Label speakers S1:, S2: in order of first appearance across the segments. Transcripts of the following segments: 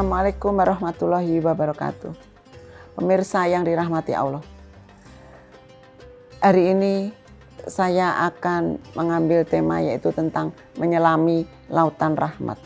S1: Assalamualaikum warahmatullahi wabarakatuh. Pemirsa yang dirahmati Allah. Hari ini saya akan mengambil tema yaitu tentang menyelami lautan rahmat.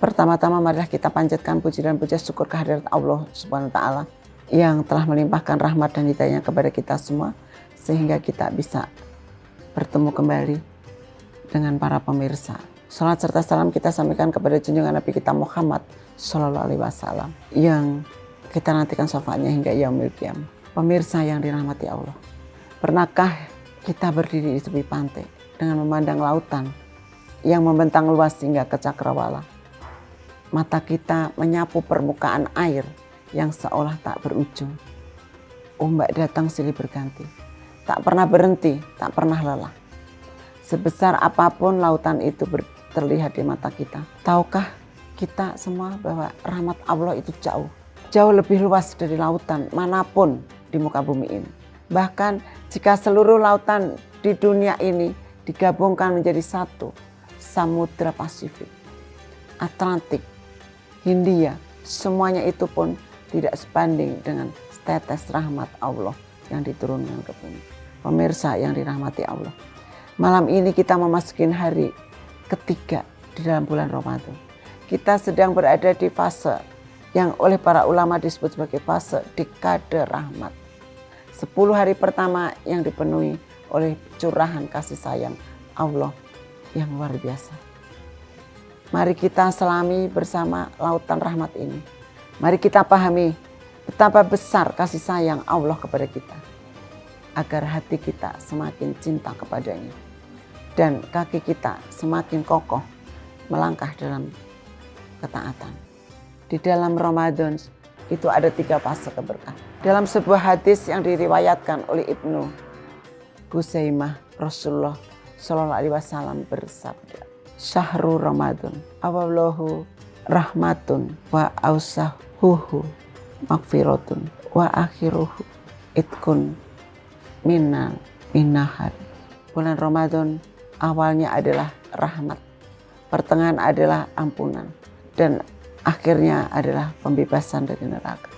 S1: Pertama-tama marilah kita panjatkan puji dan puja syukur kehadirat Allah Subhanahu wa taala yang telah melimpahkan rahmat dan hidayahnya kepada kita semua sehingga kita bisa bertemu kembali dengan para pemirsa. Salat serta salam kita sampaikan kepada junjungan Nabi kita Muhammad Sallallahu Alaihi Wasallam yang kita nantikan syafaatnya hingga yaumil qiyamah. Pemirsa yang dirahmati Allah, pernahkah kita berdiri di tepi pantai dengan memandang lautan yang membentang luas hingga ke cakrawala? Mata kita menyapu permukaan air yang seolah tak berujung. Ombak datang silih berganti, tak pernah berhenti, tak pernah lelah. Sebesar apapun lautan itu terlihat di mata kita. Tahukah kita semua bahwa rahmat Allah itu jauh lebih luas dari lautan manapun di muka bumi ini. Bahkan jika seluruh lautan di dunia ini digabungkan menjadi satu, Samudra Pasifik, Atlantik, Hindia, semuanya itu pun tidak sebanding dengan setetes rahmat Allah yang diturunkan ke bumi. Pemirsa yang dirahmati Allah, malam ini kita memasuki hari ketiga di dalam bulan Ramadan. Kita sedang berada di fase yang oleh para ulama disebut sebagai fase dekade rahmat. 10 hari pertama yang dipenuhi oleh curahan kasih sayang Allah yang luar biasa. Mari kita selami bersama lautan rahmat ini. Mari kita pahami betapa besar kasih sayang Allah kepada kita, agar hati kita semakin cinta kepadanya dan kaki kita semakin kokoh melangkah dalam ketaatan. Di dalam Ramadan itu ada 3 fase keberkahan. Dalam sebuah hadis yang diriwayatkan oleh Ibnu Huzaimah, Rasulullah Shallallahu Alaihi Wasallam bersabda, "Syahrul Ramadan awwaluhu rahmatun wa awsahuhu maghfiratun wa akhiruhu itkun minahar." Bulan Ramadan awalnya adalah rahmat, pertengahan adalah ampunan, dan akhirnya adalah pembebasan dari neraka.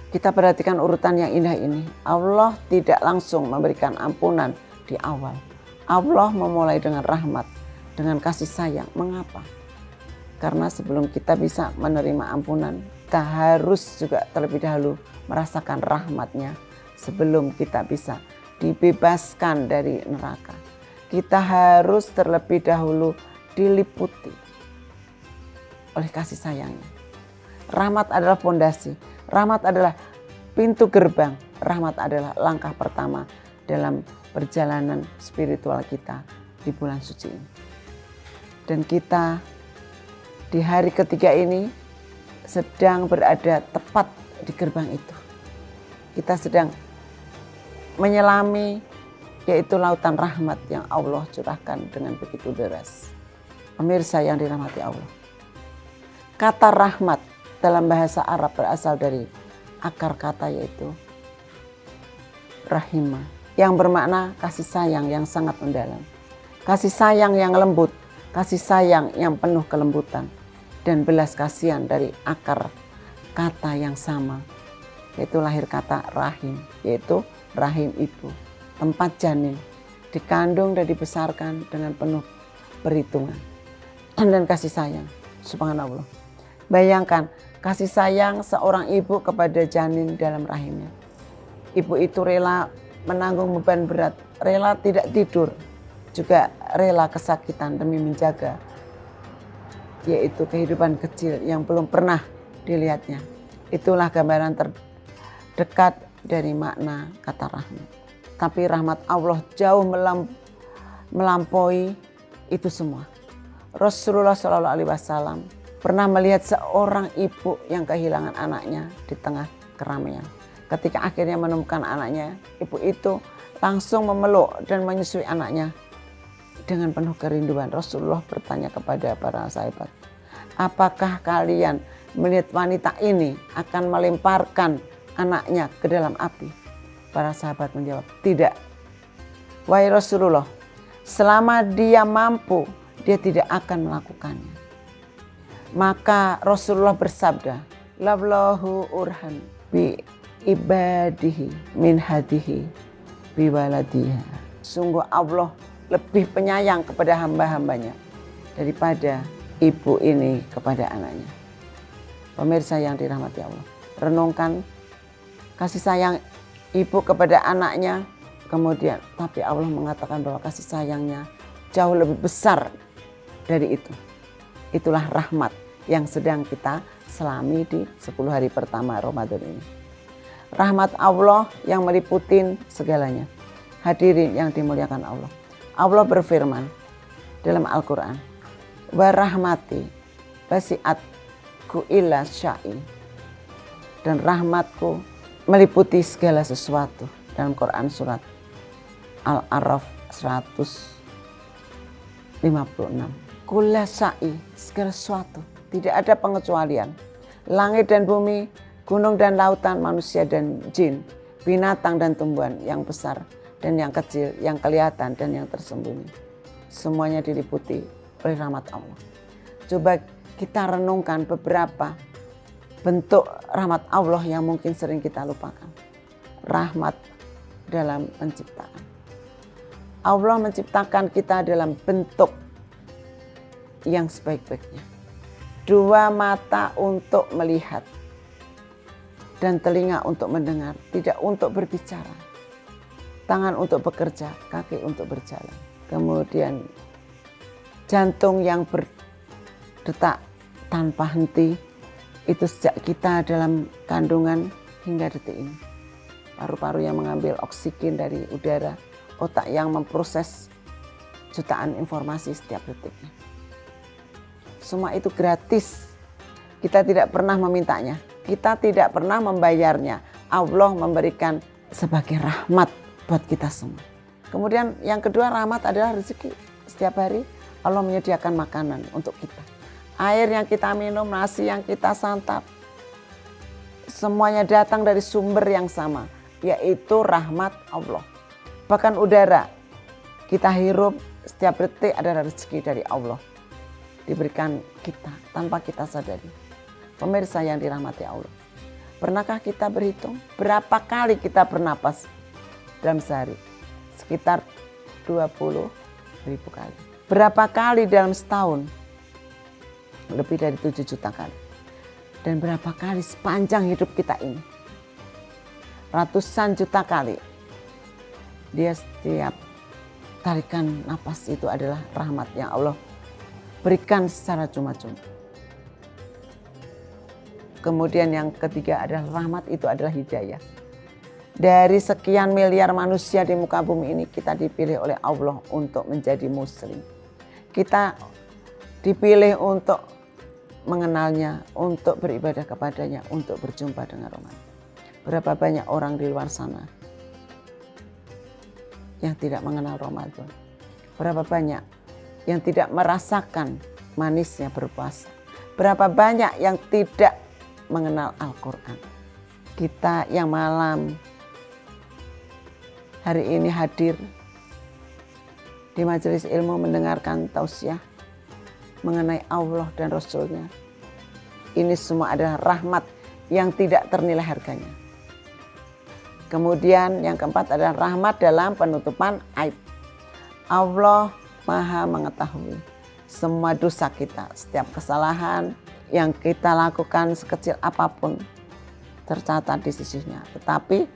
S1: Kita perhatikan urutan yang indah ini. Allah tidak langsung memberikan ampunan di awal. Allah memulai dengan rahmat, dengan kasih sayang. Mengapa? Karena sebelum kita bisa menerima ampunan, kita harus juga terlebih dahulu merasakan rahmatnya sebelum kita bisa dibebaskan dari neraka. Kita harus terlebih dahulu diliputi oleh kasih sayangnya. Rahmat adalah fondasi, rahmat adalah pintu gerbang, rahmat adalah langkah pertama dalam perjalanan spiritual kita di bulan suci ini. Dan kita di hari ketiga ini sedang berada tepat di gerbang itu. Kita sedang menyelami yaitu lautan rahmat yang Allah curahkan dengan begitu deras. Pemirsa yang dirahmati Allah, kata rahmat dalam bahasa Arab berasal dari akar kata yaitu rahimah, yang bermakna kasih sayang yang sangat mendalam, kasih sayang yang lembut, kasih sayang yang penuh kelembutan, dan belas kasihan dari akar kata yang sama, yaitu lahir kata rahim, yaitu rahim ibu, tempat janin dikandung dan dibesarkan dengan penuh perhitungan dan kasih sayang. Subhanallah. Bayangkan kasih sayang seorang ibu kepada janin dalam rahimnya. Ibu itu rela menanggung beban berat, rela tidak tidur, juga rela kesakitan demi menjaga yaitu kehidupan kecil yang belum pernah dilihatnya. Itulah gambaran terdekat dari makna kata rahmat. Tapi rahmat Allah jauh melampaui itu semua. Rasulullah Shallallahu Alaihi Wasallam pernah melihat seorang ibu yang kehilangan anaknya di tengah keramaian. Ketika akhirnya menemukan anaknya, ibu itu langsung memeluk dan menyusui anaknya dengan penuh kerinduan. Rasulullah bertanya kepada para sahabat, apakah kalian melihat wanita ini akan melemparkan anaknya ke dalam api? Para sahabat menjawab, tidak. Wahai Rasulullah, selama dia mampu, dia tidak akan melakukannya. Maka Rasulullah bersabda, Lallahu urhan bi ibadihi min hadihi bi waladiha. Sungguh Allah lebih penyayang kepada hamba-hambanya daripada ibu ini kepada anaknya. Pemirsa yang dirahmati Allah, renungkan kasih sayang ibu kepada anaknya, kemudian tapi Allah mengatakan bahwa kasih sayangnya jauh lebih besar dari itu. Itulah rahmat yang sedang kita selami di 10 hari pertama Ramadan ini. Rahmat Allah yang meliputi segalanya. Hadirin yang dimuliakan Allah. Allah berfirman dalam Al-Quran, wa rahmati wasi'at ku illa syai. Dan rahmatku meliputi segala sesuatu. Dalam Quran surat Al-A'raf 156. Kulla syai, segala sesuatu. Tidak ada pengecualian. Langit dan bumi, gunung dan lautan, manusia dan jin, binatang dan tumbuhan yang besar dan yang kecil, yang kelihatan dan yang tersembunyi. Semuanya diliputi oleh rahmat Allah. Coba kita renungkan beberapa bentuk rahmat Allah yang mungkin sering kita lupakan. Rahmat dalam penciptaan. Allah menciptakan kita dalam bentuk yang sebaik-baiknya. 2 mata untuk melihat dan telinga untuk mendengar, tidak untuk berbicara. Tangan untuk bekerja, kaki untuk berjalan. Kemudian jantung yang berdetak tanpa henti, itu sejak kita dalam kandungan hingga detik ini. Paru-paru yang mengambil oksigen dari udara, otak yang memproses jutaan informasi setiap detiknya. Semua itu gratis. Kita tidak pernah memintanya. Kita tidak pernah membayarnya. Allah memberikan sebagai rahmat buat kita semua. Kemudian yang kedua, rahmat adalah rezeki. Setiap hari Allah menyediakan makanan untuk kita. Air yang kita minum, nasi yang kita santap, semuanya datang dari sumber yang sama, yaitu rahmat Allah. Bahkan udara kita hirup setiap detik adalah rezeki dari Allah. Diberikan kita tanpa kita sadari. Pemirsa yang dirahmati Allah, pernahkah kita berhitung berapa kali kita bernapas dalam sehari? Sekitar 20.000 kali. Berapa kali dalam setahun? Lebih dari 7 juta kali. Dan berapa kali sepanjang hidup kita ini? Ratusan juta kali. Dia setiap tarikan napas itu adalah rahmat yang Allah berikan secara cuma-cuma. Kemudian yang ketiga adalah rahmat itu adalah hidayah. Dari sekian miliar manusia di muka bumi ini, kita dipilih oleh Allah untuk menjadi muslim. Kita dipilih untuk mengenalnya, untuk beribadah kepadanya, untuk berjumpa dengan Ramadan. Berapa banyak orang di luar sana yang tidak mengenal Ramadan? Berapa banyak yang tidak merasakan manisnya berpuasa? Berapa banyak yang tidak mengenal Al-Quran? Kita yang malam hari ini hadir di majelis ilmu mendengarkan tausiah mengenai Allah dan Rasul-Nya. Ini semua adalah rahmat yang tidak ternilai harganya. Kemudian yang keempat adalah rahmat dalam penutupan aib. Allah Maha mengetahui semua dosa kita, setiap kesalahan yang kita lakukan sekecil apapun tercatat di sisinya. Tetapi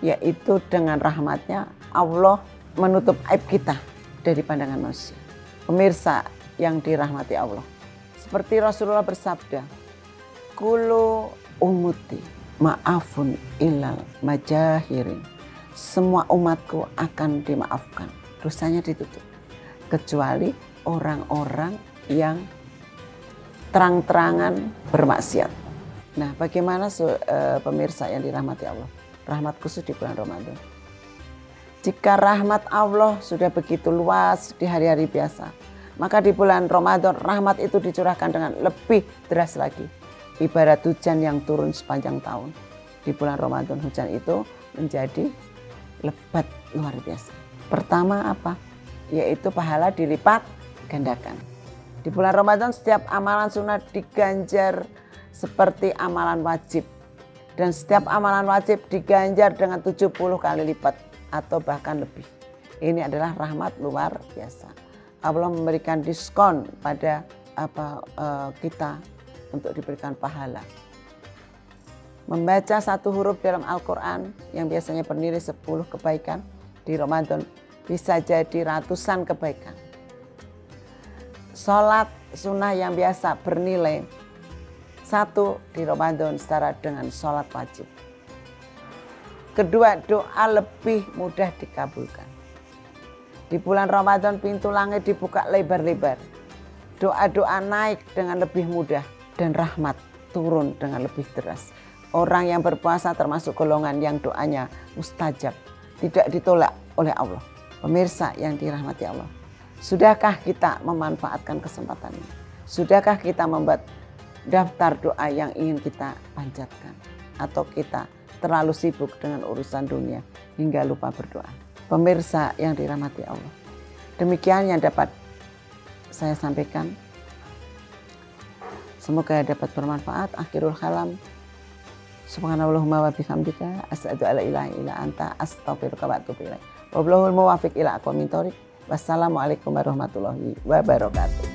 S1: yaitu dengan rahmatnya Allah menutup aib kita dari pandangan manusia. Pemirsa yang dirahmati Allah, seperti Rasulullah bersabda, Kulu umuti ma'afun ilal majahirin. Semua umatku akan dimaafkan, dosanya ditutup, kecuali orang-orang yang terang-terangan bermaksiat. Nah, bagaimana pemirsa yang dirahmati Allah? Rahmat khusus di bulan Ramadan. Jika rahmat Allah sudah begitu luas di hari-hari biasa, maka di bulan Ramadan rahmat itu dicurahkan dengan lebih deras lagi. Ibarat hujan yang turun sepanjang tahun. Di bulan Ramadan hujan itu menjadi lebat luar biasa. Pertama apa? Yaitu pahala dilipat gandakan. Di bulan Ramadan setiap amalan sunat diganjar seperti amalan wajib. Dan setiap amalan wajib diganjar dengan 70 kali lipat atau bahkan lebih. Ini adalah rahmat luar biasa. Allah memberikan diskon pada kita untuk diberikan pahala. Membaca satu huruf dalam Al-Quran yang biasanya bernilai 10 kebaikan di Ramadan bisa jadi ratusan kebaikan. Sholat sunnah yang biasa bernilai 1 di Ramadan setara dengan sholat wajib. Kedua, doa lebih mudah dikabulkan. Di bulan Ramadan pintu langit dibuka lebar-lebar. Doa-doa naik dengan lebih mudah dan rahmat turun dengan lebih deras. Orang yang berpuasa termasuk golongan yang doanya mustajab, tidak ditolak oleh Allah. Pemirsa yang dirahmati Allah, sudahkah kita memanfaatkan kesempatan ini? Sudahkah kita membuat daftar doa yang ingin kita panjatkan? Atau kita terlalu sibuk dengan urusan dunia hingga lupa berdoa? Pemirsa yang dirahmati Allah, demikian yang dapat saya sampaikan. Semoga dapat bermanfaat. Akhirul kalam. Subhanallahumma wa bihamdika asyhadu alla ilaha illa anta astaghfiruka wa atubu ilaik. Wallahul muwaffiq ila aqwamit thoriq. Wassalamualaikum warahmatullahi wabarakatuh.